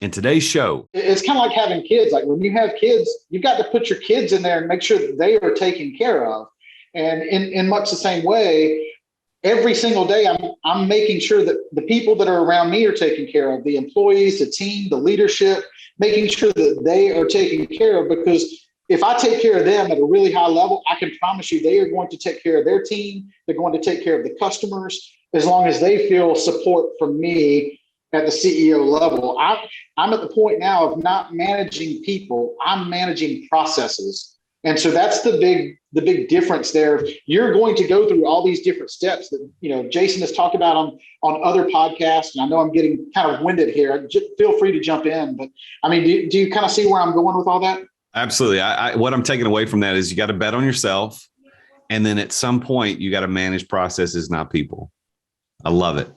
In today's show, it's kind of like having kids. Like when you have kids, you've got to put your kids in there and make sure that they are taken care of. And in much the same way, every single day, I'm making sure that the people that are around me are taken care of, the employees, the team, the leadership, making sure that they are taken care of. Because if I take care of them at a really high level, I can promise you they are going to take care of their team. They're going to take care of the customers as long as they feel support from me at the CEO level. I'm at the point now of not managing people. I'm managing processes. And so that's the big difference there. You're going to go through all these different steps that, Jason has talked about on other podcasts. And I know I'm getting kind of winded here. Feel free to jump in. But I mean, do you kind of see where I'm going with all that? Absolutely. What I'm taking away from that is you got to bet on yourself. And then at some point, you got to manage processes, not people. I love it.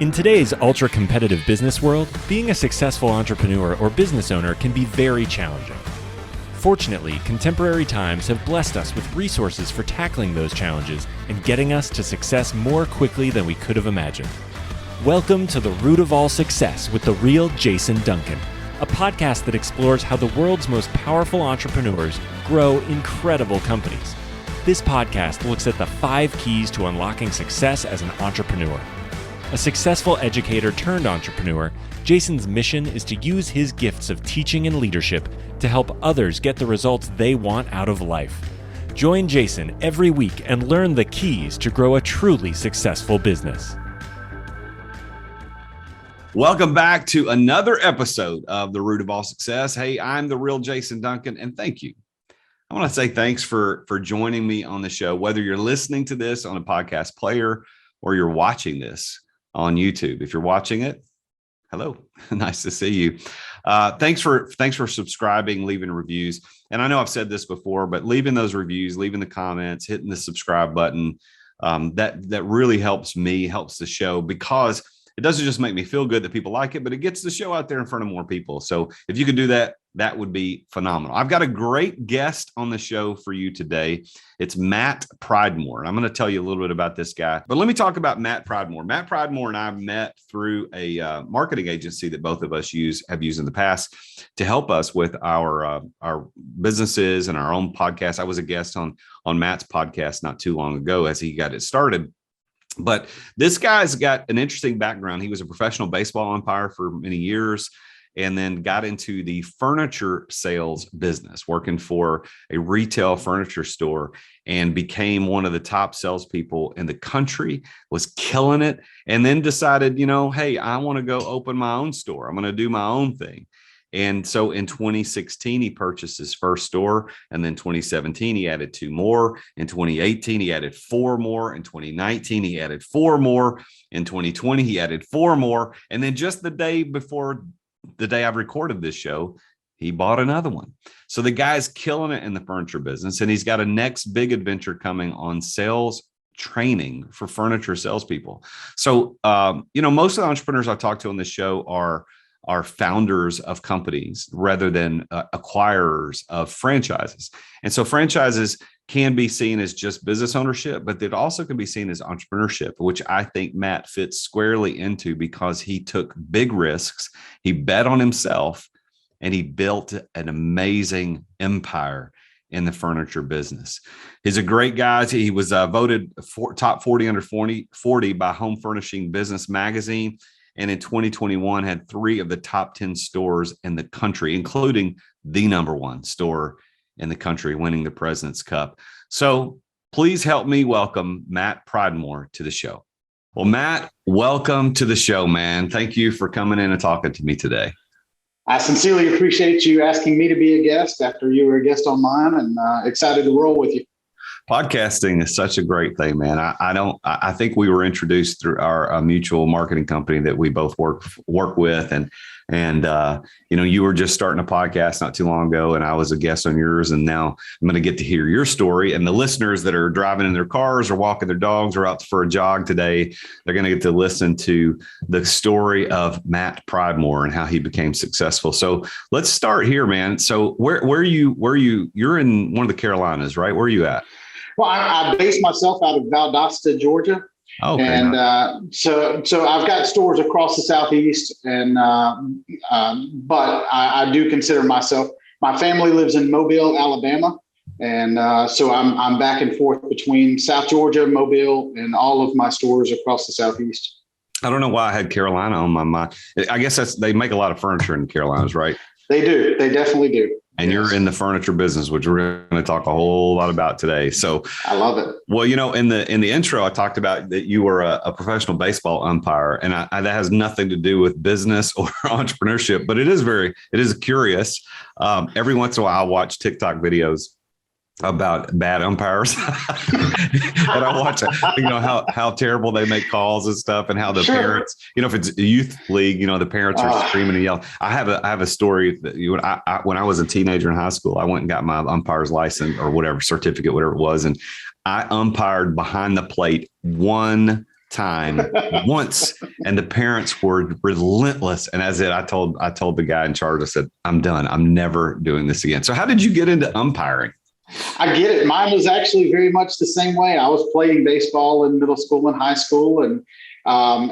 In today's ultra-competitive business world, being a successful entrepreneur or business owner can be very challenging. Fortunately, contemporary times have blessed us with resources for tackling those challenges and getting us to success more quickly than we could have imagined. Welcome to The Root of All Success with the real Jason Duncan, a podcast that explores how the world's most powerful entrepreneurs grow incredible companies. This podcast looks at the 5 keys to unlocking success as an entrepreneur. A successful educator turned entrepreneur, Jason's mission is to use his gifts of teaching and leadership to help others get the results they want out of life. Join Jason every week and learn the keys to grow a truly successful business. Welcome back to another episode of The Root of All Success. Hey, I'm the real Jason Duncan, and thank you. I want to say thanks for joining me on the show, whether you're listening to this on a podcast player or you're watching this on YouTube. If you're watching it, hello, nice to see you. Thanks for subscribing, leaving reviews. And I know I've said this before, but leaving those reviews, leaving the comments, hitting the subscribe button, that really helps me, helps the show, because it doesn't just make me feel good that people like it, but it gets the show out there in front of more people. So if you could do that, that would be phenomenal. I've got a great guest on the show for you today. It's Matt Pridemore. And I'm going to tell you a little bit about this guy, but let me talk about Matt Pridemore. Matt Pridemore and I met through a marketing agency that both of us have used in the past to help us with our businesses and our own podcast. I was a guest on Matt's podcast not too long ago as he got it started. But this guy's got an interesting background. He was a professional baseball umpire for many years and then got into the furniture sales business, working for a retail furniture store, and became one of the top salespeople in the country, was killing it, and then decided, hey, I want to go open my own store. I'm going to do my own thing. And so in 2016, he purchased his first store. And then 2017, he added 2 more. In 2018, he added 4 more. In 2019, he added 4 more. In 2020, he added 4 more. And then just the day before the day I've recorded this show, he bought another one. So the guy's killing it in the furniture business. And he's got a next big adventure coming on sales training for furniture salespeople. So, most of the entrepreneurs I talk to on this show are founders of companies rather than acquirers of franchises. And so franchises can be seen as just business ownership, but it also can be seen as entrepreneurship, which I think Matt fits squarely into because he took big risks, he bet on himself, and he built an amazing empire in the furniture business. He's a great guy. He was voted top 40 under 40 by Home Furnishing Business Magazine. And in 2021 had 3 of the top 10 stores in the country, including the number 1 store in the country, winning the President's Cup. So please help me welcome Matt Pridemore to the show. Well, Matt, welcome to the show, man. Thank you for coming in and talking to me today. I sincerely appreciate you asking me to be a guest after you were a guest on mine, and excited to roll with you. Podcasting is such a great thing, man. I think we were introduced through our mutual marketing company that we both work with. And And, you were just starting a podcast not too long ago, and I was a guest on yours. And now I'm going to get to hear your story. And the listeners that are driving in their cars or walking their dogs or out for a jog today, they're going to get to listen to the story of Matt Pridemore and how he became successful. So let's start here, man. So where you're in one of the Carolinas, right? Where are you at? Well, I based myself out of Valdosta, Georgia. Okay. And so I've got stores across the Southeast, and but I do consider myself, my family lives in Mobile, Alabama. And so I'm back and forth between South Georgia, Mobile, and all of my stores across the Southeast. I don't know why I had Carolina on my mind. I guess they make a lot of furniture in the Carolinas, right? They do. They definitely do. And yes. You're in the furniture business, which we're going to talk a whole lot about today. So I love it. Well, in the intro, I talked about that you were a professional baseball umpire, and that has nothing to do with business or entrepreneurship, but it is curious. Every once in a while, I watch TikTok videos about bad umpires and I watch how terrible they make calls and stuff, and how the parents, if it's a youth league, the parents are screaming and yelling. I have a story that when I was a teenager in high school, I went and got my umpire's license or whatever certificate, whatever it was, and I umpired behind the plate once, and the parents were relentless. And I told the guy in charge, I said, I'm done. I'm never doing this again. So how did you get into umpiring? I get it. Mine was actually very much the same way. I was playing baseball in middle school and high school, and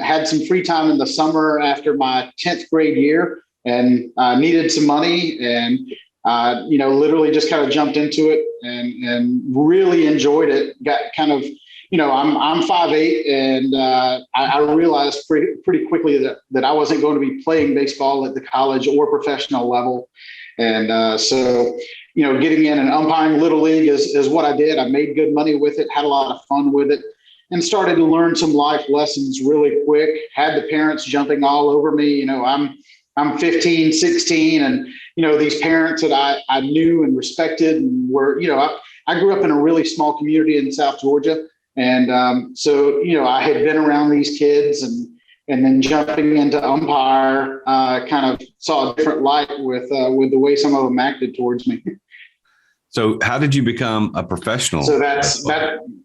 had some free time in the summer after my 10th grade year, and needed some money, and literally just kind of jumped into it and really enjoyed it. Got kind of, I'm 5'8", and I realized pretty quickly that I wasn't going to be playing baseball at the college or professional level. And so getting in and umpiring Little League is what I did. I made good money with it, had a lot of fun with it, and started to learn some life lessons really quick. Had the parents jumping all over me. I'm 15, 16, and, these parents that I knew and respected and were, I grew up in a really small community in South Georgia. And so I had been around these kids, and then jumping into umpire, kind of saw a different light with the way some of them acted towards me. So how did you become a professional? So that's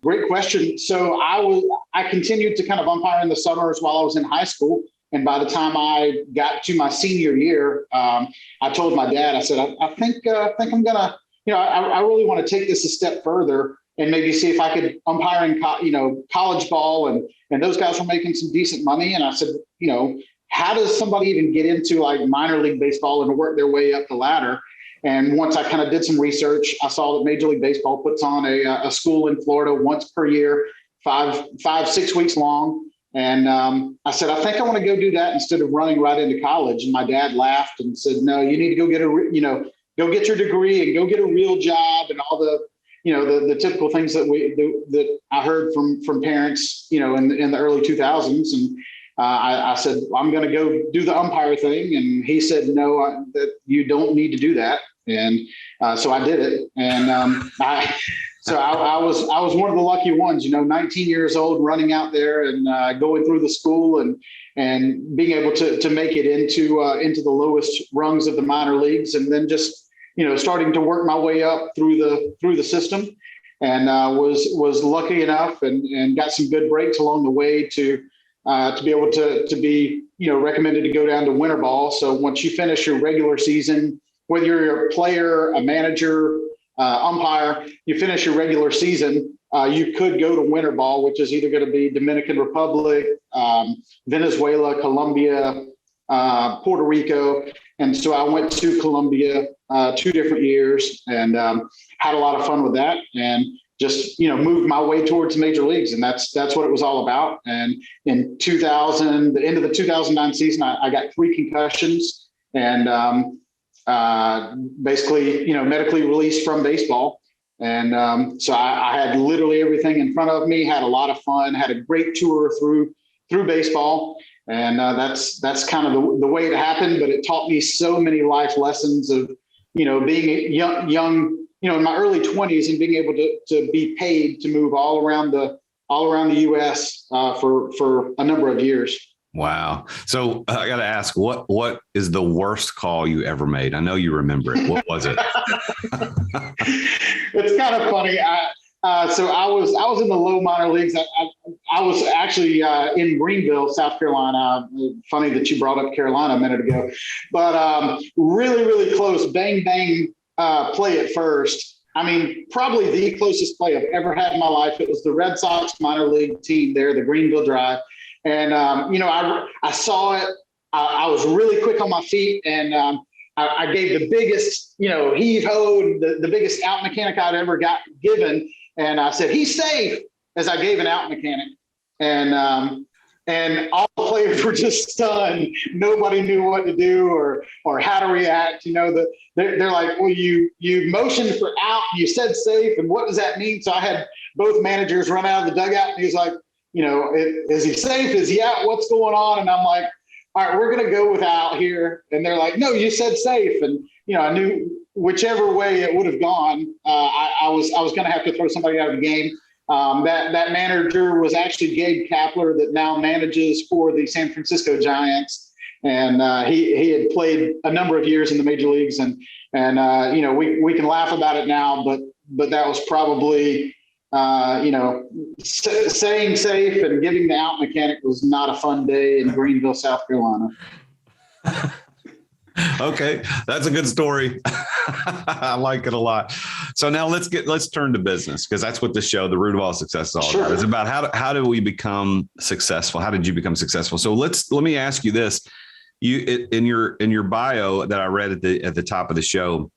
great question. So I continued to kind of umpire in the summers while I was in high school. And by the time I got to my senior year, I told my dad, I said, I think I'm gonna, I really want to take this a step further and maybe see if I could umpire in college ball, and those guys were making some decent money. And I said, how does somebody even get into like minor league baseball and work their way up the ladder? And once I kind of did some research, I saw that Major League Baseball puts on a school in Florida once per year, 6 weeks long. And I said, I think I want to go do that instead of running right into college. And my dad laughed and said, no, you need to go get go get your degree and go get a real job, and all the the typical things that I heard from parents, in the early 2000s. And I said, I'm going to go do the umpire thing. And he said, no, that you don't need to do that. And so I did it. And I was one of the lucky ones, 19 years old, running out there and going through the school and being able to make it into the lowest rungs of the minor leagues, and then just starting to work my way up through the system, and was lucky enough and got some good breaks along the way to be able to be recommended to go down to winter ball. So once you finish your regular season, whether you're a player, a manager, umpire, you finish your regular season, you could go to winter ball, which is either going to be Dominican Republic, Venezuela, Colombia, Puerto Rico. And so I went to Colombia 2 different years, and had a lot of fun with that, and just moved my way towards major leagues. And that's what it was all about. And in the end of the 2009 season, I got 3 concussions, and basically medically released from baseball. And so I had literally everything in front of me, had a lot of fun, had a great tour through baseball. And that's kind of the way it happened. But it taught me so many life lessons of, being young, in my early 20s, and being able to be paid to move all around the U.S. For a number of years. Wow. So I got to ask, what is the worst call you ever made? I know you remember it. What was it? It's kind of funny. So I was in the low minor leagues. I was actually in Greenville, South Carolina. Funny that you brought up Carolina a minute ago, but really, really close. Bang, bang play at first. I mean, probably the closest play I've ever had in my life. It was the Red Sox minor league team there, the Greenville Drive. And, I saw it. I was really quick on my feet, and I gave the biggest, heave-ho, the biggest out mechanic I'd ever got given. And I said, "He's safe," as I gave an out mechanic. And all the players were just stunned. Nobody knew what to do or how to react. They're like, "Well, you motioned for out, you said safe, and what does that mean?" So I had both managers run out of the dugout, and he's like, "Is he safe? Is he out? What's going on?" And I'm like, "All right, we're going to go with out here." And they're like, "No, you said safe." And, I knew whichever way it would have gone, I was going to have to throw somebody out of the game. That manager was actually Gabe Kapler, that now manages for the San Francisco Giants. And he had played a number of years in the major leagues. And we can laugh about it now, but that was probably, saying safe and giving the out mechanic was not a fun day in Greenville, South Carolina. Okay, that's a good story. I like it a lot. So now let's turn to business, because that's what the show, The Root of All Success, is all about. It's about how do we become successful? How did you become successful? So let me ask you this: in your bio that I read at the top of the show,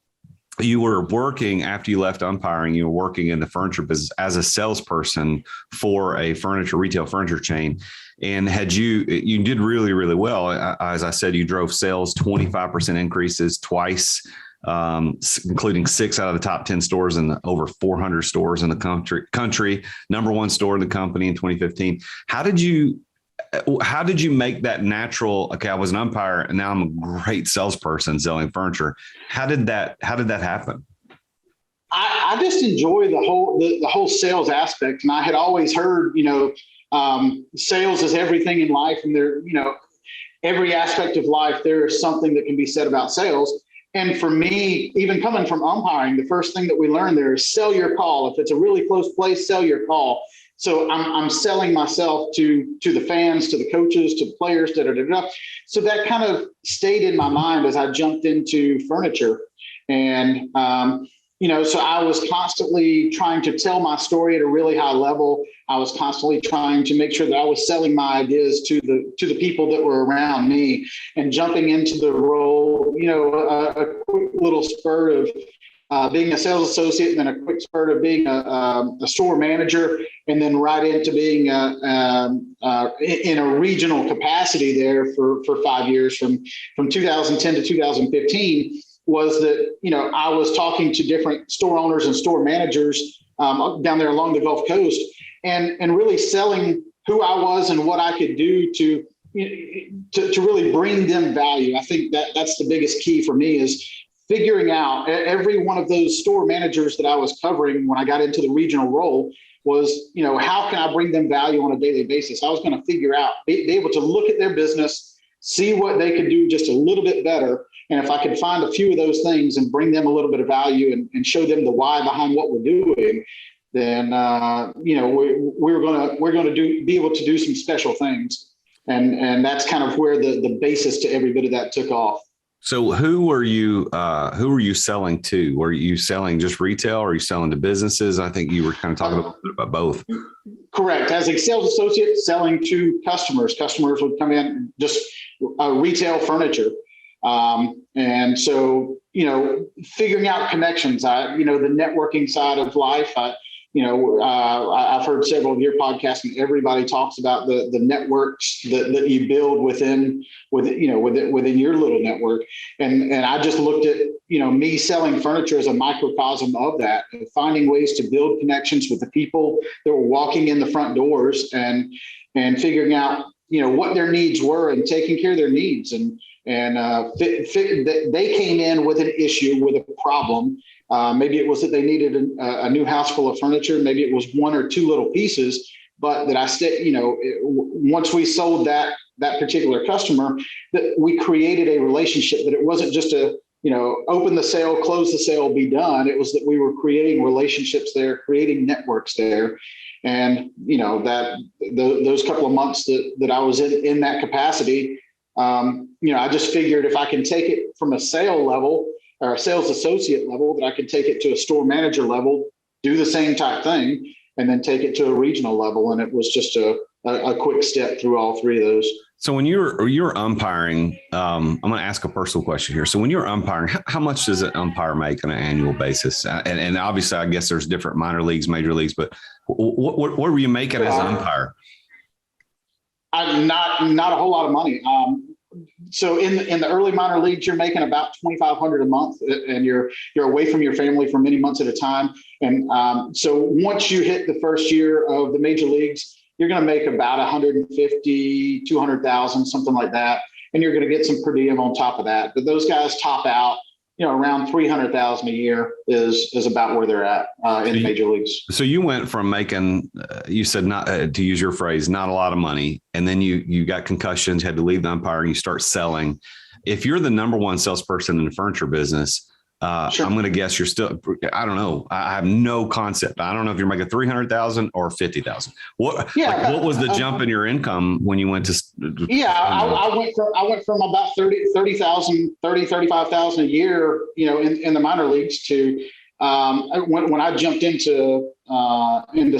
you were working, after you left umpiring, you were working in the furniture business as a salesperson for a retail furniture chain. And you did really, really well. As I said, you drove sales 25% increases twice, including 6 out of the top 10 stores and over 400 stores in the country, number 1 store in the company in 2015. How did you make that natural? Okay, I was an umpire and now I'm a great salesperson selling furniture. How did that happen? I just enjoy the whole sales aspect. And I had always heard, sales is everything in life. And every aspect of life, there is something that can be said about sales. And for me, even coming from umpiring, the first thing that we learned there is sell your call. If it's a really close place, sell your call. So I'm selling myself to the fans, to the coaches, to the players, So that kind of stayed in my mind as I jumped into furniture. And, so I was constantly trying to tell my story at a really high level. I was constantly trying to make sure that I was selling my ideas to the people that were around me, and jumping into the role, a quick little spurt of being a sales associate, and then a quick spurt of being a store manager, and then right into being in a regional capacity there for 5 years, from 2010 to 2015, was that, I was talking to different store owners and store managers down there along the Gulf Coast, and really selling who I was and what I could do to really bring them value. I think that's the biggest key for me, is figuring out. Every one of those store managers that I was covering when I got into the regional role was, how can I bring them value on a daily basis? I was going to figure out, be able to look at their business, see what they could do just a little bit better. And if I could find a few of those things and bring them a little bit of value and show them the why behind what we're doing, then, we're going to be able to do some special things. And that's kind of where the basis to every bit of that took off. So who were you selling to? Were you selling just retail, or are you selling to businesses? I think you were kind of talking about both. Correct. As a sales associate, selling to customers. Customers would come in, just retail furniture. And so, figuring out connections, the networking side of life, I've heard several of your podcasts, and everybody talks about the networks that you build within your little network. And I just looked at, me selling furniture as a microcosm of that, finding ways to build connections with the people that were walking in the front doors, and figuring out, what their needs were, and taking care of their needs. And they came in with an issue, with a problem. Maybe it was that they needed a new house full of furniture. Maybe it was 1 or 2 little pieces, but that once we sold that that particular customer, that we created a relationship, that it wasn't just open the sale, close the sale, be done. It was that we were creating relationships there, creating networks there. And, those couple of months that I was in that capacity, I just figured if I can take it from a sale level or a sales associate level, that I could take it to a store manager level, do the same type thing, and then take it to a regional level. And it was just a quick step through all three of those. So when you're umpiring, I'm going to ask a personal question here. So when you're umpiring, how much does an umpire make on an annual basis? And obviously, I guess there's different minor leagues, major leagues, but what were you making as an umpire? Not a whole lot of money. So in the early minor leagues, you're making about $2,500 a month, and you're away from your family for many months at a time. And so once you hit the first year of the major leagues, you're going to make about 150, 200,000, something like that. And you're going to get some per diem on top of that. But those guys top out, around 300,000 a year is about where they're at in the major leagues. So you went from making, you said, not to use your phrase, not a lot of money. And then you got concussions, had to leave the umpire, and you start selling. If you're the number one salesperson in the furniture business, sure. I'm going to guess you're still, I don't know. I have no concept. I don't know if you're making 300,000 or 50,000. What was the jump in your income when you went to? I went from about 35,000 a year, in the minor leagues to, when I jumped into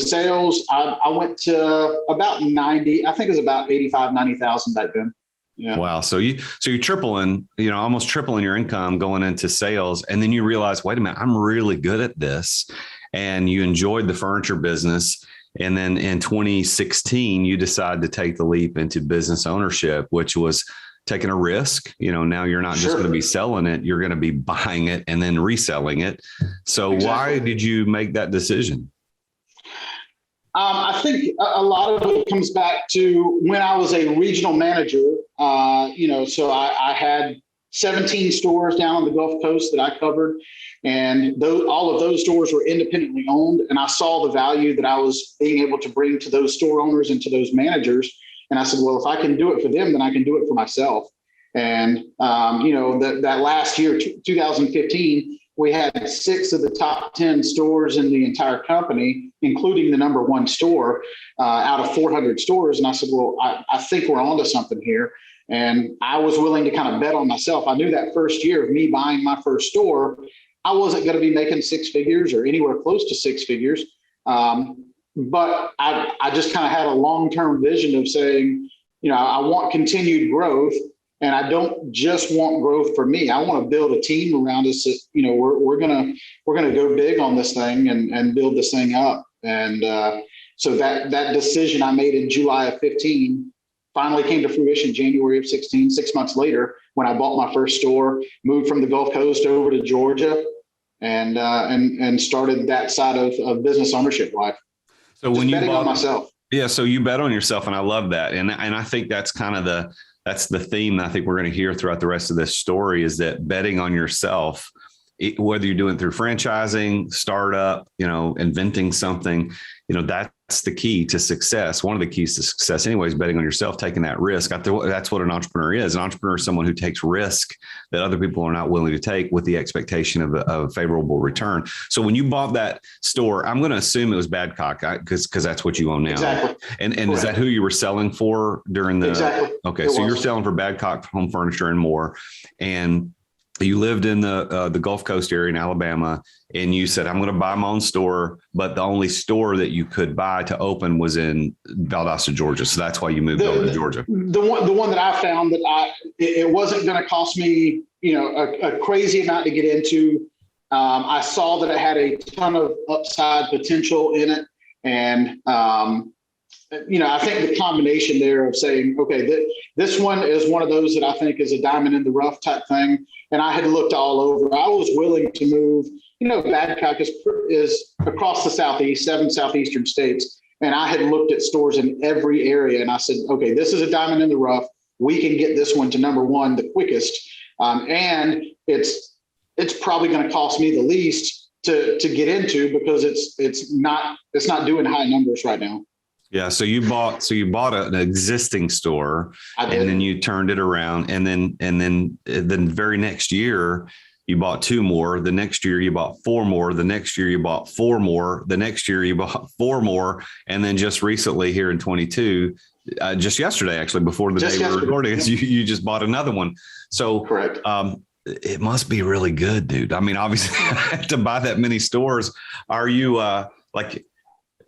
sales, I went to about 90, I think it was about 85, 90,000 back then. Yeah. Wow. So you're tripling, almost tripling your income going into sales. And then you realize, wait a minute, I'm really good at this. And you enjoyed the furniture business. And then in 2016, you decided to take the leap into business ownership, which was taking a risk. Now you're not just going to be selling it, you're going to be buying it and then reselling it. So Why did you make that decision? I think a lot of it comes back to when I was a regional manager, so I had 17 stores down on the Gulf Coast that I covered, and all of those stores were independently owned. And I saw the value that I was being able to bring to those store owners and to those managers. And I said, well, if I can do it for them, then I can do it for myself. And, that last year, 2015, we had 6 of the top 10 stores in the entire company, including the number one store out of 400 stores. And I said, well, I think we're onto something here. And I was willing to kind of bet on myself. I knew that first year of me buying my first store, I wasn't going to be making 6 figures or anywhere close to 6 figures. But I just kind of had a long-term vision of saying, I want continued growth. And I don't just want growth for me. I want to build a team around us that, we're gonna go big on this thing and build this thing up. And so that decision I made in July of 15 finally came to fruition January of 16, 6 months later, when I bought my first store, moved from the Gulf Coast over to Georgia, and started that side of business ownership life. So when you betting on myself. Yeah, so you bet on yourself, and I love that. And I think that's kind of that's the theme that I think we're going to hear throughout the rest of this story, is that betting on yourself, whether you're doing it through franchising, startup, inventing something, that's the key to success. One of the keys to success anyway is betting on yourself, taking that risk. That's what an entrepreneur is. An entrepreneur is someone who takes risk that other people are not willing to take with the expectation of a favorable return. So when you bought that store, I'm going to assume it was Badcock because that's what you own now. Exactly. And is that who you were selling for during the? Exactly. Okay. So you're selling for Badcock Home Furniture and more. And you lived in the Gulf Coast area in Alabama, and you said, I'm going to buy my own store, but the only store that you could buy to open was in Valdosta, Georgia. So that's why you moved over to Georgia. The one that I found that it wasn't going to cost me, a crazy amount to get into. I saw that it had a ton of upside potential in it. And, I think the combination there of saying, okay, this one is one of those that I think is a diamond in the rough type thing. And I had looked all over. I was willing to move. Badcock is across the Southeast, 7 southeastern states. And I had looked at stores in every area. And I said, okay, this is a diamond in the rough. We can get this one to number one the quickest. And it's probably going to cost me the least to get into, because it's not doing high numbers right now. Yeah. So you bought an existing store, and then you turned it around, and then the very next year you bought 2 more. The next year you bought 4 more. The next year you bought 4 more. The next year you bought 4 more. And then just recently here in 22, just yesterday, actually, before the day we're recording, you just bought another one. So correct. It must be really good, dude. I mean, obviously to buy that many stores. Are you like,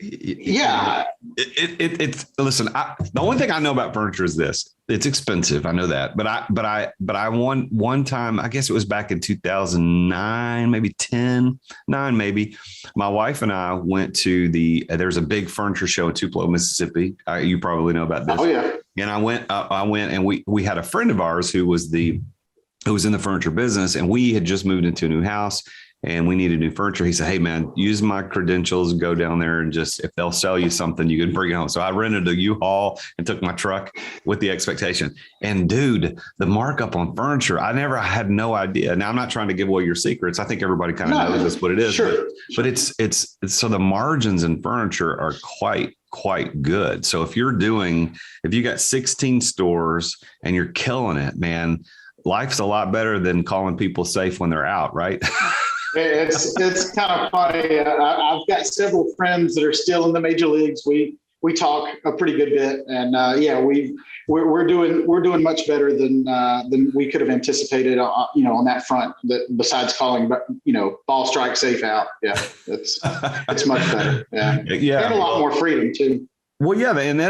yeah, it's listen, the only thing I know about furniture is this: it's expensive. I know that, but I one time, I guess it was back in 2009, maybe 9, maybe. My wife and I went to there's a big furniture show in Tupelo, Mississippi. You probably know about this. Oh yeah. And I went and we had a friend of ours who was in the furniture business, and we had just moved into a new house. And we needed new furniture. He said, "Hey man, use my credentials, go down there, and just, if they'll sell you something, you can bring it home." So I rented a U-Haul and took my truck with the expectation. And dude, the markup on furniture, I had no idea. Now I'm not trying to give away your secrets. I think everybody kind of knows that's what it is. Sure. But it's so the margins in furniture are quite good. So if you got 16 stores and you're killing it, man, life's a lot better than calling people safe when they're out, right? It's kind of funny. I've got several friends that are still in the major leagues. We talk a pretty good bit, and we're doing much better than we could have anticipated. On that front. Besides calling, ball strike safe out. Yeah, it's much better. Yeah, and a lot more freedom too. Well, yeah, and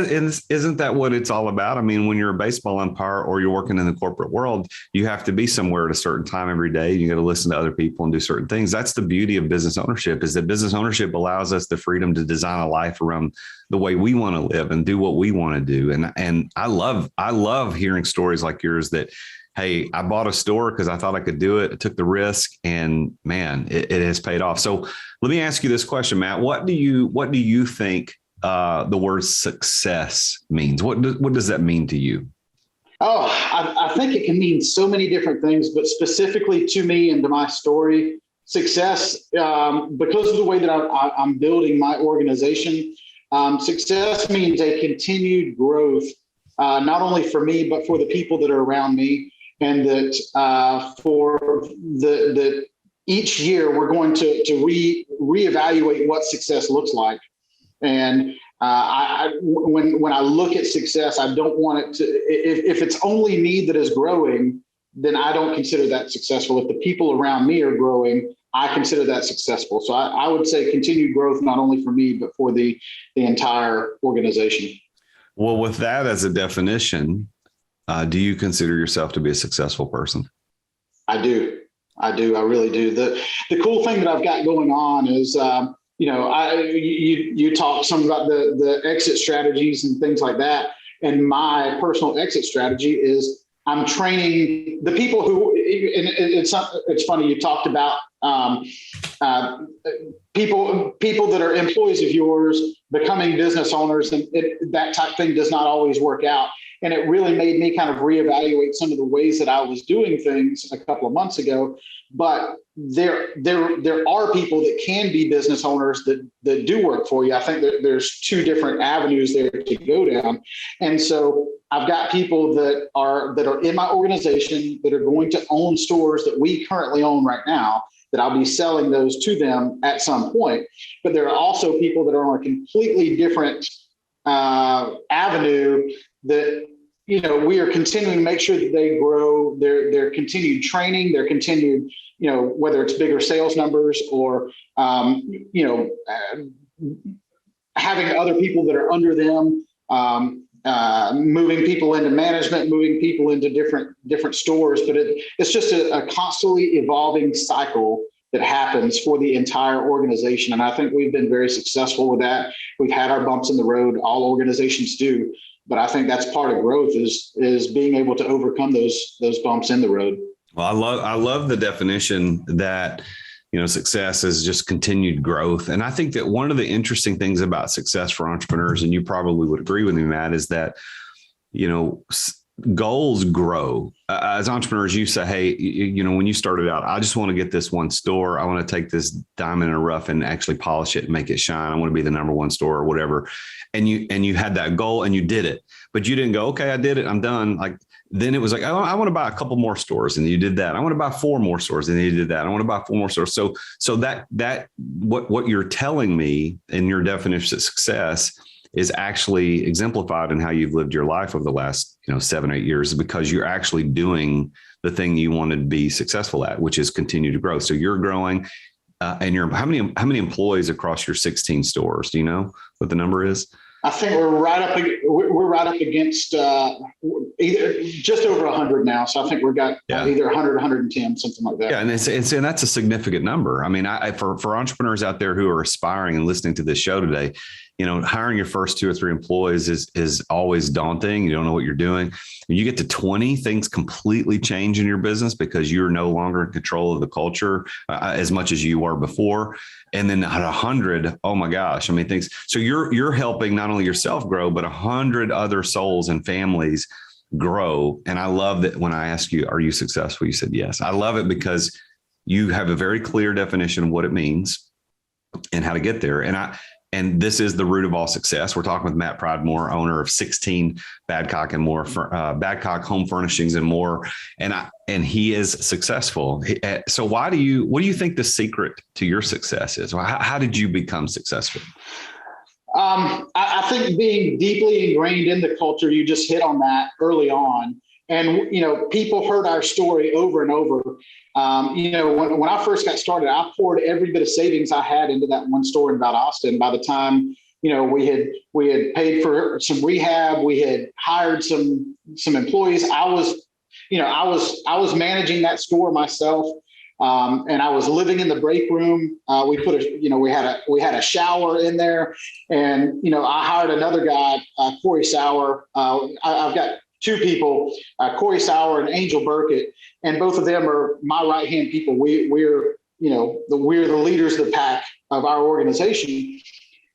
isn't that what it's all about? I mean, when you're a baseball umpire or you're working in the corporate world, you have to be somewhere at a certain time every day. You got to listen to other people and do certain things. That's the beauty of business ownership, is that business ownership allows us the freedom to design a life around the way we want to live and do what we want to do. And I love hearing stories like yours that, hey, I bought a store because I thought I could do it. I took the risk, and man, it has paid off. So let me ask you this question, Matt. What do you think the word success means? What does that mean to you? Oh, I think it can mean so many different things, but specifically to me and to my story, success, because of the way that I'm building my organization, success means a continued growth, not only for me, but for the people that are around me, and that that each year we're going to reevaluate what success looks like. And when I look at success, I don't want it to, if it's only me that is growing, then I don't consider that successful. If the people around me are growing, I consider that successful. So I would say continued growth, not only for me, but for the entire organization. Well, with that as a definition, do you consider yourself to be a successful person? I do. I really do. The cool thing that I've got going on is, you talked some about the exit strategies and things like that. And my personal exit strategy is I'm training the people who, and it's funny, you talked about people that are employees of yours becoming business owners, and that type of thing does not always work out. And it really made me kind of reevaluate some of the ways that I was doing things a couple of months ago. But there are people that can be business owners that do work for you. I think that there's 2 different avenues there to go down. And so I've got people that are in my organization that are going to own stores that we currently own right now, that I'll be selling those to them at some point. But there are also people that are on a completely different avenue that, we are continuing to make sure that they grow their continued training, their continued, whether it's bigger sales numbers or, having other people that are under them, moving people into management, moving people into different stores. But it's just a constantly evolving cycle that happens for the entire organization. And I think we've been very successful with that. We've had our bumps in the road. All organizations do. But I think that's part of growth is being able to overcome those bumps in the road. Well, I love the definition that, success is just continued growth. And I think that one of the interesting things about success for entrepreneurs, and you probably would agree with me, Matt, is that, goals grow. As entrepreneurs, you say, hey, when you started out, I just want to get this one store. I want to take this diamond in the rough and actually polish it and make it shine. I want to be the number one store or whatever. And you had that goal and you did it, but you didn't go, okay, I did it, I'm done. Like, then it was like, oh, I want to buy a couple more stores. And you did that. I want to buy 4 more stores. And you did that. I want to buy 4 more stores. So that what you're telling me in your definition of success is actually exemplified in how you've lived your life over the last, 7, 8 years, because you're actually doing the thing you wanted to be successful at, which is continue to grow. So you're growing, and how many employees across your 16 stores? Do you know what the number is? I think we're right up against either just over 100 now. So I think we've got either 100, 110, something like that. Yeah, and that's a significant number. I mean, for entrepreneurs out there who are aspiring and listening to this show today, hiring your first 2 or 3 employees is always daunting. You don't know what you're doing. When you get to 20, things completely change in your business because you're no longer in control of the culture as much as you were before. And then at 100, oh my gosh, I mean, things. So you're helping not only yourself grow, but 100 other souls and families grow. And I love that when I ask you, are you successful? You said yes. I love it because you have a very clear definition of what it means and how to get there. And this is the root of all success. We're talking with Matt Pridemore, owner of 16 Badcock and more, Badcock Home Furnishings and more. And he is successful. So what do you think the secret to your success is? How did you become successful? I think being deeply ingrained in the culture, you just hit on that early on. And, people heard our story over and over. When I first got started, I poured every bit of savings I had into that one store in Valdosta. By the time, we had paid for some rehab, we had hired some employees. I was managing that store myself. And I was living in the break room. We had a shower in there, and, I hired another guy, Corey Sauer. I've got 2 people, Corey Sauer and Angel Burkett, and both of them are my right-hand people. We're the leaders of the pack of our organization.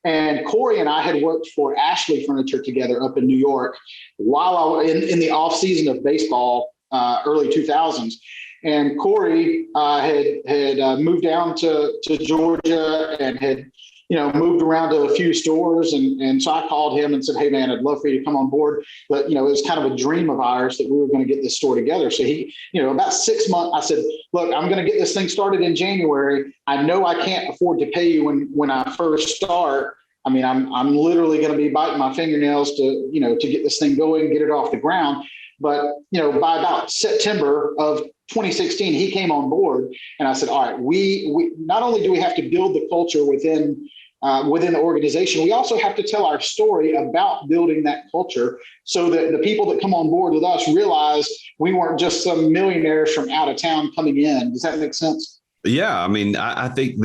And Corey and I had worked for Ashley Furniture together up in New York while I was in the off season of baseball, early 2000s. And Corey had moved down to Georgia and had moved around to a few stores. And so I called him and said, hey, man, I'd love for you to come on board. But, it was kind of a dream of ours that we were going to get this store together. So he, about 6 months, I said, look, I'm going to get this thing started in January. I know I can't afford to pay you when I first start. I mean, I'm literally going to be biting my fingernails to get this thing going, get it off the ground. But, by about September of 2016, he came on board, and I said, all right, we not only do we have to build the culture within the organization, we also have to tell our story about building that culture so that the people that come on board with us realize we weren't just some millionaires from out of town coming in. Does that make sense? Yeah. I mean, I think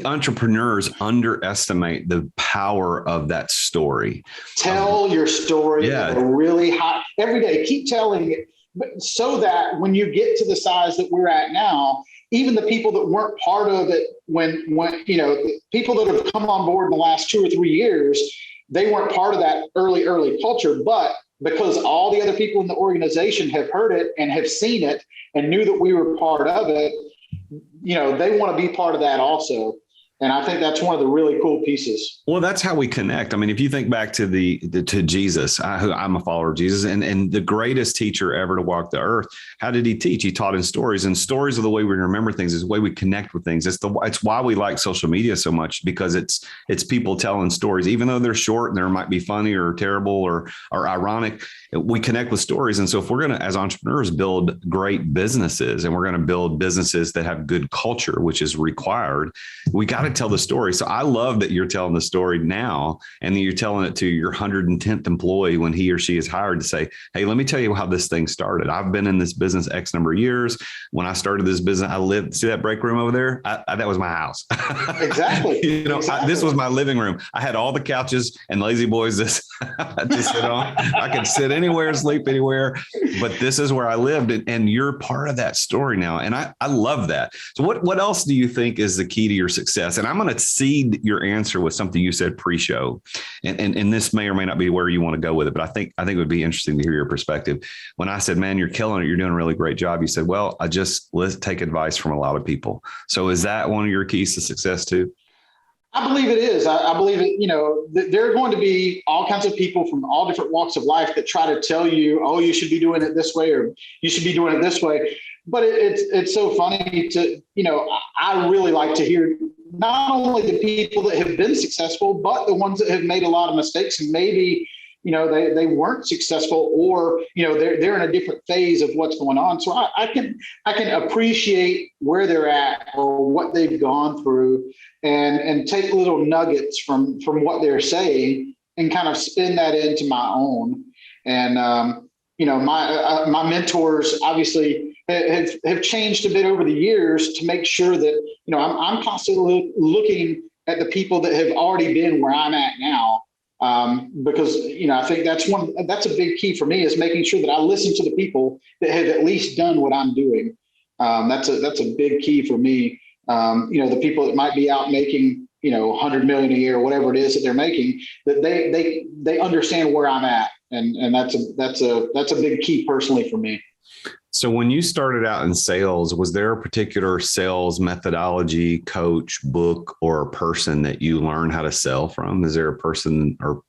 entrepreneurs underestimate the power of that story. Tell your story. Yeah. Really hot every day. Keep telling it, so that when you get to the size that we're at now, even the people that weren't part of it, when the people that have come on board in the last 2 or 3 years, they weren't part of that early culture, but because all the other people in the organization have heard it and have seen it and knew that we were part of it, they want to be part of that also. And I think that's one of the really cool pieces. Well, that's how we connect. I mean, if you think back to to Jesus, I'm a follower of Jesus, and the greatest teacher ever to walk the earth. How did he teach? He taught in stories, and stories are the way we remember things. Is the way we connect with things. It's why we like social media so much, because it's people telling stories, even though they're short and they might be funny or terrible or ironic. We connect with stories, and so if we're going to, as entrepreneurs, build great businesses, and we're going to build businesses that have good culture, which is required, we got to tell the story. So I love that you're telling the story now, and then you're telling it to your 110th employee when he or she is hired to say, hey, let me tell you how this thing started. I've been in this business X number of years. When I started this business, I lived, see that break room over there? That was my house. Exactly. This was my living room. I had all the couches and lazy boys to sit on. I could sit anywhere, sleep anywhere, but this is where I lived. And you're part of that story now. And I love that. So what else do you think is the key to your success? success. And I'm going to seed your answer with something you said pre-show. And this may or may not be where you want to go with it, but I think it would be interesting to hear your perspective. When I said, man, you're killing it, you're doing a really great job, you said, well, let's take advice from a lot of people. So is that one of your keys to success too? I believe it is. I believe it, there are going to be all kinds of people from all different walks of life that try to tell you, oh, you should be doing it this way, or you should be doing it this way. But it's so funny to, I really like to hear not only the people that have been successful, but the ones that have made a lot of mistakes and maybe, they weren't successful, or, they're in a different phase of what's going on. So I can appreciate where they're at or what they've gone through and take little nuggets from what they're saying and kind of spin that into my own. And, my mentors obviously have changed a bit over the years to make sure that, I'm constantly looking at the people that have already been where I'm at now. Because, I think that's a big key for me, is making sure that I listen to the people that have at least done what I'm doing. That's a big key for me. The people that might be out making, 100 million a year, or whatever it is that they're making, that they understand where I'm at. And that's a big key personally for me. So when you started out in sales, was there a particular sales methodology, coach, book, or a person that you learned how to sell from? Is there a person or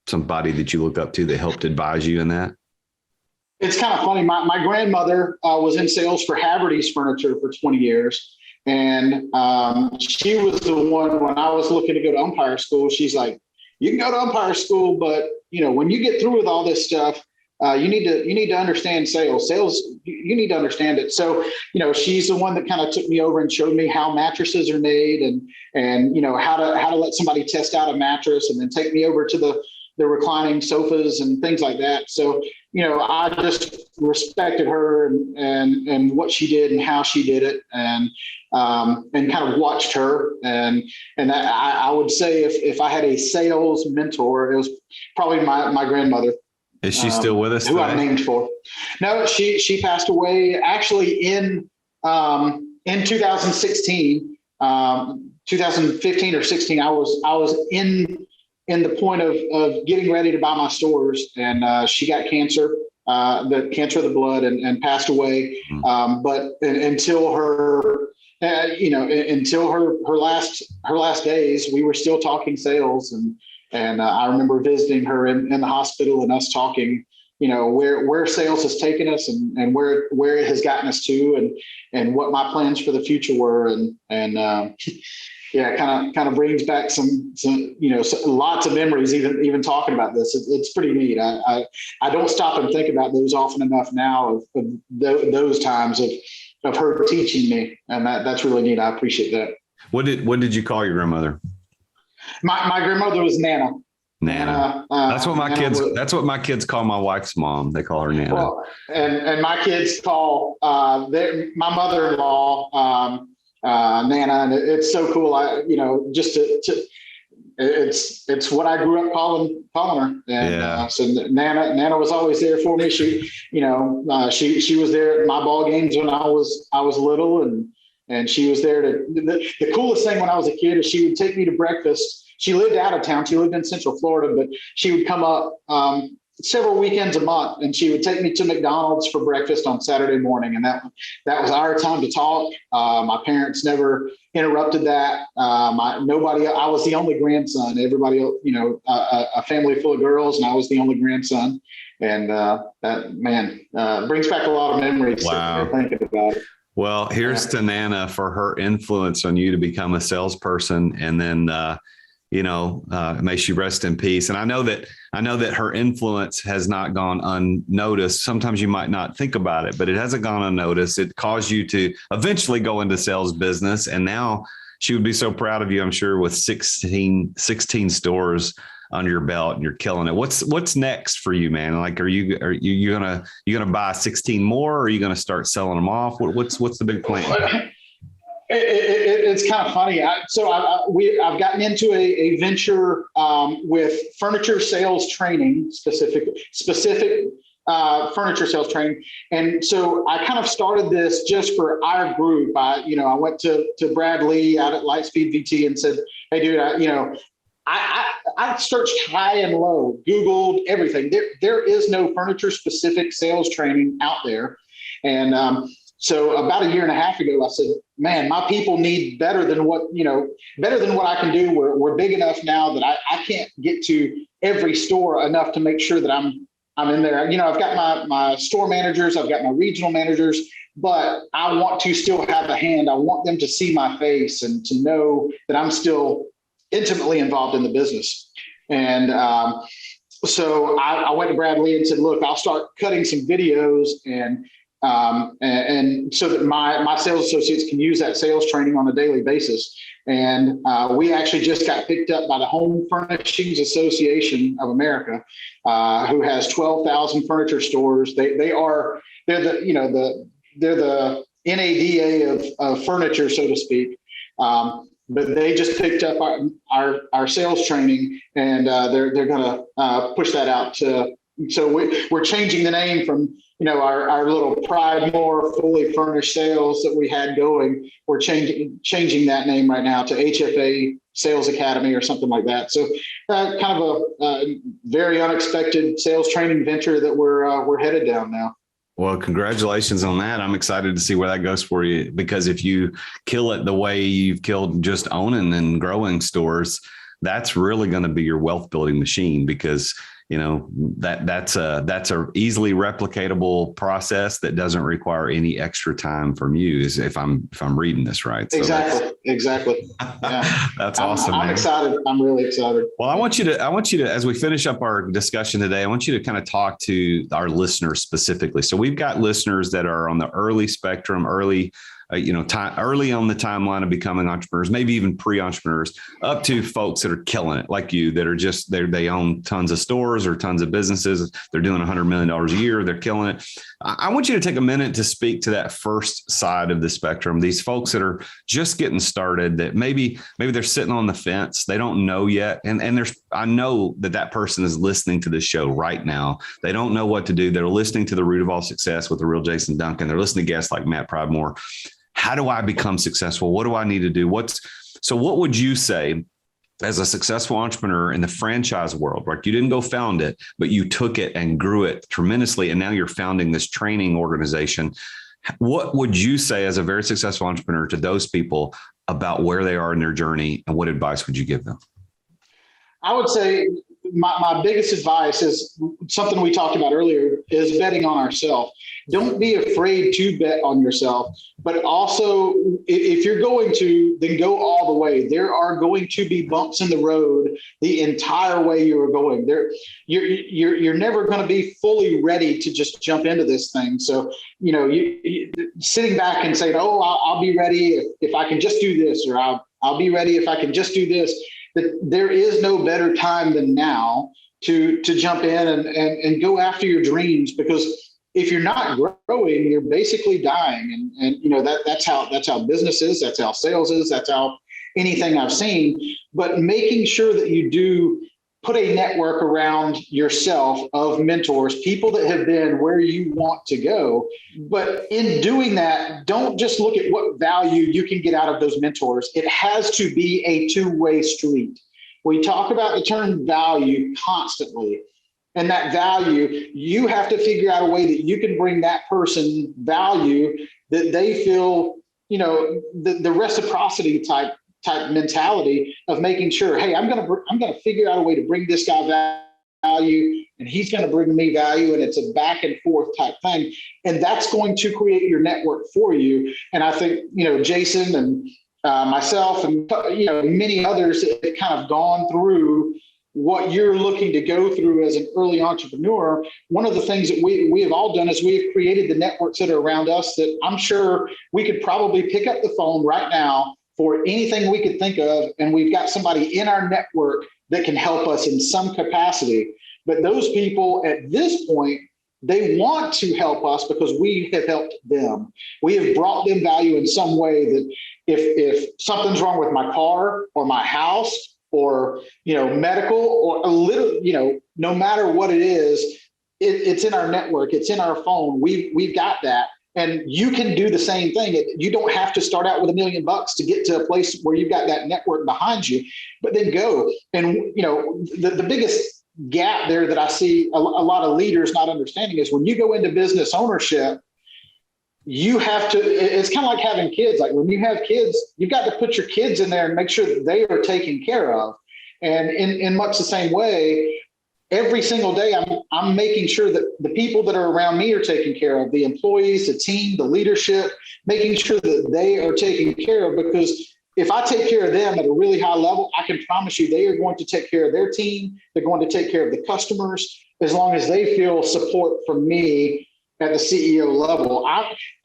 somebody that you looked up to that helped advise you in that? It's kind of funny. My grandmother was in sales for Haverty's Furniture for 20 years. And she was the one, when I was looking to go to Umpire school, she's like, you can go to Umpire school, but when you get through with all this stuff, you need to understand sales. You need to understand it. So, she's the one that kind of took me over and showed me how mattresses are made and how to let somebody test out a mattress, and then take me over to the reclining sofas and things like that. So, I just respected her and what she did and how she did it, and kind of watched her. And I would say if I had a sales mentor, it was probably my grandmother. Is she still with us? Who I'm named for? No, she passed away actually in 2016, 2015 or 16. I was in the point of getting ready to buy my stores, and she got cancer, the cancer of the blood, and passed away. But until her, until her last days, we were still talking sales. And I remember visiting her in the hospital and us talking, where sales has taken us and where it has gotten us to, and what my plans for the future were. And yeah, kind of brings back some lots of memories, even talking about this. It's pretty neat. I don't stop and think about those often enough now of those times of her teaching me. And that's really neat. I appreciate that. What did you call your grandmother? My grandmother was Nana. Nana. That's what my kids call my wife's mom. They call her Nana. Well, and my kids call my mother-in-law Nana, and it's so cool. It's what I grew up calling her. And so Nana was always there for me. She was there at my ball games when I was little, and she was there the coolest thing when I was a kid is she would take me to breakfast. She lived out of town. She lived in Central Florida, but she would come up several weekends a month, and she would take me to McDonald's for breakfast on Saturday morning. And that was our time to talk. My parents never interrupted that. I was the only grandson. Everybody, a family full of girls, and I was the only grandson. And that brings back a lot of memories. Wow. Thinking about it. Well, here's to Nana for her influence on you to become a salesperson, and then may she rest in peace. And I know that her influence has not gone unnoticed. Sometimes you might not think about it, but it hasn't gone unnoticed. It caused you to eventually go into sales business, and now she would be so proud of you, I'm sure, with 16 stores under your belt, and you're killing it. What's next for you, man? Like, are you gonna buy 16 more, or are you gonna start selling them off? What's the big plan? It's kind of funny. I've gotten into a venture with furniture sales training, specific furniture sales training. And so I kind of started this just for our group. I went to Brad Lee out at Lightspeed VT and said, hey, dude, I searched high and low, Googled everything. There is no furniture specific sales training out there. And so about a year and a half ago, I said, man, my people need better than what I can do. We're big enough now that I can't get to every store enough to make sure that I'm in there. I've got my store managers, I've got my regional managers, but I want to still have a hand. I want them to see my face and to know that I'm still intimately involved in the business. And so I went to Brad Lee and said, look, I'll start cutting some videos and so that my sales associates can use that sales training on a daily basis. And we actually just got picked up by the Home Furnishings Association of America, who has 12,000 furniture stores. They're the NADA of furniture, so to speak. But they just picked up our sales training, and they're going to push that out to. So we're changing the name from our little Pridemore fully furnished sales that we had going. We're changing that name right now to HFA Sales Academy or something like that. So kind of a very unexpected sales training venture that we're headed down now. Well, congratulations on that. I'm excited to see where that goes for you, because if you kill it the way you've killed just owning and growing stores, that's really going to be your wealth building machine, because that's a easily replicatable process that doesn't require any extra time from you, if I'm reading this right. So exactly. Yeah. That's awesome. I'm excited. I'm really excited. Well, I want you to, as we finish up our discussion today, I want you to kind of talk to our listeners specifically. So we've got listeners that are on the early spectrum, early on the timeline of becoming entrepreneurs, maybe even pre-entrepreneurs, up to folks that are killing it, like you, that are they own tons of stores or tons of businesses. They're doing $100 million a year. They're killing it. I want you to take a minute to speak to that first side of the spectrum. These folks that are just getting started, that maybe they're sitting on the fence. They don't know yet. And I know that person is listening to this show right now. They don't know what to do. They're listening to The Root of All Success with the real Jason Duncan. They're listening to guests like Matt Pridemore. How do I become successful? What do I need to do? What would you say as a successful entrepreneur in the franchise world, right? You didn't go found it, but you took it and grew it tremendously. And now you're founding this training organization. What would you say as a very successful entrepreneur to those people about where they are in their journey, and what advice would you give them? I would say my biggest advice is something we talked about earlier, is betting on ourselves. Don't be afraid to bet on yourself, but also if you're going to, then go all the way. There are going to be bumps in the road the entire way you are going. You're never going to be fully ready to just jump into this thing. So, you sitting back and saying, oh, I'll be ready if I can just do this, or I'll be ready if I can just do this. That there is no better time than now to jump in and go after your dreams, because if you're not growing, you're basically dying. And that's how business is. That's how sales is. That's how anything I've seen. But making sure that you do put a network around yourself of mentors, people that have been where you want to go. But in doing that, don't just look at what value you can get out of those mentors. It has to be a two-way street. We talk about the term value constantly. And that value, you have to figure out a way that you can bring that person value that they feel, the reciprocity type mentality of making sure, hey, I'm gonna figure out a way to bring this guy value, and he's gonna bring me value, and it's a back and forth type thing. And that's going to create your network for you. And I think, Jason and myself and many others have kind of gone through what you're looking to go through as an early entrepreneur. One of the things that we have all done is we've created the networks that are around us that I'm sure we could probably pick up the phone right now for anything we could think of. And we've got somebody in our network that can help us in some capacity. But those people at this point, they want to help us because we have helped them. We have brought them value in some way that if something's wrong with my car or my house, or medical, or a little, no matter what it is, it's in our network. It's in our phone. We've got that. And you can do the same thing. You don't have to start out with $1 million to get to a place where you've got that network behind you, but then go. And, the biggest gap there that I see a lot of leaders not understanding is when you go into business ownership, you have to, it's kind of like having kids. Like when you have kids, you've got to put your kids in there and make sure that they are taken care of. And in much the same way, every single day, I'm making sure that the people that are around me are taken care of, the employees, the team, the leadership, making sure that they are taken care of, because if I take care of them at a really high level, I can promise you they are going to take care of their team. They're going to take care of the customers as long as they feel support from me at the CEO level.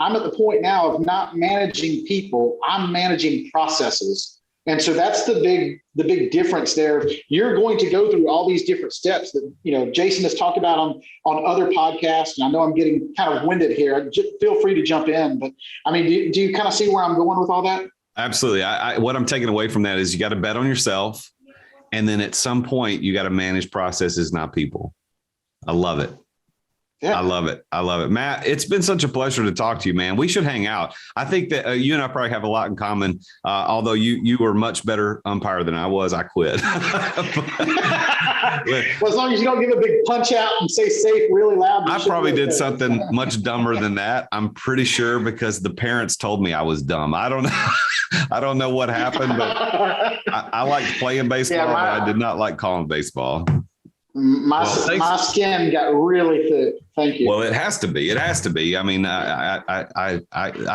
I'm at the point now of not managing people. I'm managing processes. And so that's the big difference there. You're going to go through all these different steps that, Jason has talked about on other podcasts. And I know I'm getting kind of winded here. Feel free to jump in. But I mean, do you kind of see where I'm going with all that? Absolutely. What I'm taking away from that is you got to bet on yourself. And then at some point you got to manage processes, not people. I love it. Yeah. I love it. Matt, it's been such a pleasure to talk to you, man. We should hang out. I think that you and I probably have a lot in common. Although you were much better umpire than I was, I quit. Well, as long as you don't give a big punch out and say safe really loud. I probably did something much dumber than that. I'm pretty sure, because the parents told me I was dumb. I don't know. I don't know what happened, but I liked playing baseball, but I did not like calling baseball. My skin got really thick. Thank you. Well, it has to be. I mean, I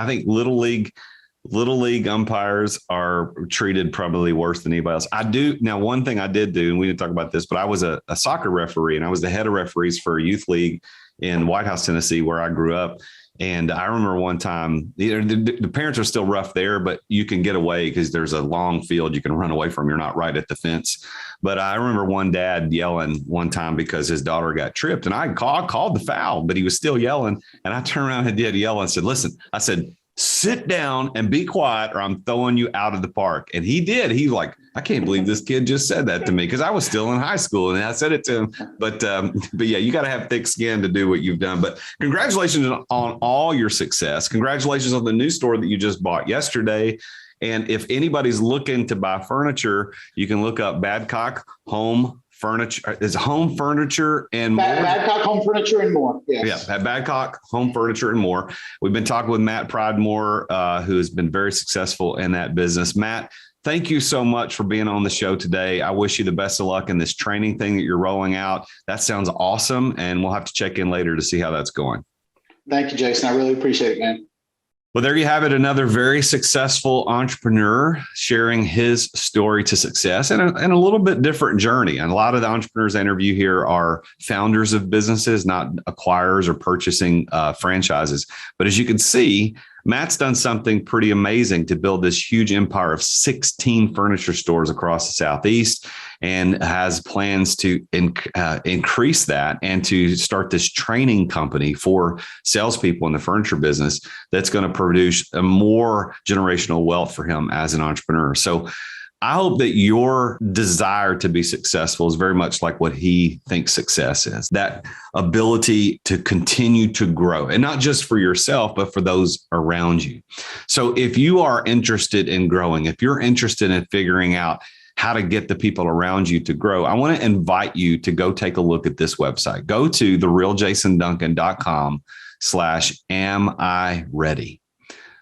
think little league umpires are treated probably worse than anybody else. I do. Now, one thing I did do, and we didn't talk about this, but I was a soccer referee, and I was the head of referees for a youth league in White House, Tennessee, where I grew up. And I remember one time, the parents are still rough there, but you can get away because there's a long field you can run away from. You're not right at the fence. But I remember one dad yelling one time because his daughter got tripped, and I called the foul, but he was still yelling. And I turned around and did yell and said, listen, I said, sit down and be quiet or I'm throwing you out of the park. And he did. He's like, I can't believe this kid just said that to me, because I was still in high school and I said it to him. But yeah, you got to have thick skin to do what you've done. But congratulations on all your success. Congratulations on the new store that you just bought yesterday. And if anybody's looking to buy furniture, you can look up Badcock Home Furniture. Is Home Furniture and More? Badcock Home Furniture and More. Yes. Yeah, Badcock Home Furniture and More. We've been talking with Matt Pridemore, who has been very successful in that business. Matt, thank you so much for being on the show today. I wish you the best of luck in this training thing that you're rolling out. That sounds awesome. And we'll have to check in later to see how that's going. Thank you, Jason. I really appreciate it, man. Well, there you have it. Another very successful entrepreneur sharing his story to success and a little bit different journey. And a lot of the entrepreneurs I interview here are founders of businesses, not acquirers or purchasing franchises. But as you can see, Matt's done something pretty amazing to build this huge empire of 16 furniture stores across the Southeast, and has plans to increase that and to start this training company for salespeople in the furniture business that's going to produce a more generational wealth for him as an entrepreneur. So I hope that your desire to be successful is very much like what he thinks success is, that ability to continue to grow, and not just for yourself, but for those around you. So if you are interested in growing, if you're interested in figuring out how to get the people around you to grow, I want to invite you to go take a look at this website. Go to therealjasonduncan.com/am I ready.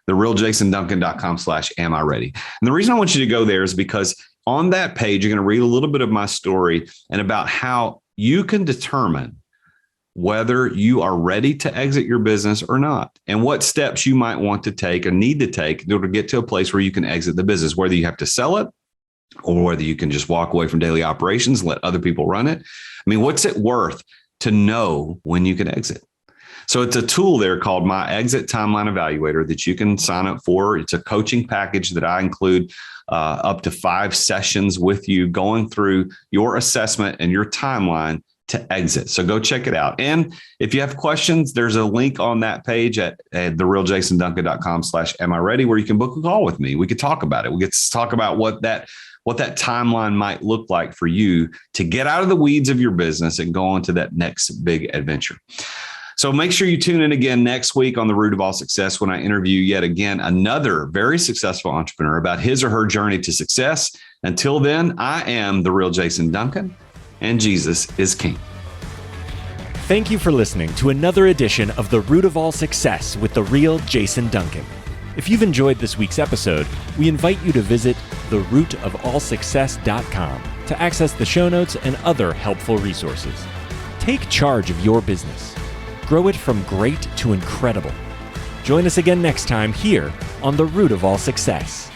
therealjasonduncan.com/am I ready. And the reason I want you to go there is because on that page, you're going to read a little bit of my story and about how you can determine whether you are ready to exit your business or not, and what steps you might want to take or need to take in order to get to a place where you can exit the business, whether you have to sell it or whether you can just walk away from daily operations and let other people run it. I mean, what's it worth to know when you can exit? So it's a tool there called My Exit Timeline Evaluator that you can sign up for. It's a coaching package that I include up to 5 sessions with you, going through your assessment and your timeline to exit. So go check it out. And if you have questions, there's a link on that page at therealjasonduncan.com/am I ready, where you can book a call with me. We could talk about it. We get to talk about what that timeline might look like for you to get out of the weeds of your business and go on to that next big adventure. So make sure you tune in again next week on The Root of All Success when I interview yet again another very successful entrepreneur about his or her journey to success. Until then, I am the real Jason Duncan, and Jesus is King. Thank you for listening to another edition of The Root of All Success with the real Jason Duncan. If you've enjoyed this week's episode, we invite you to visit therootofallsuccess.com to access the show notes and other helpful resources. Take charge of your business. Grow it from great to incredible. Join us again next time here on The Root of All Success.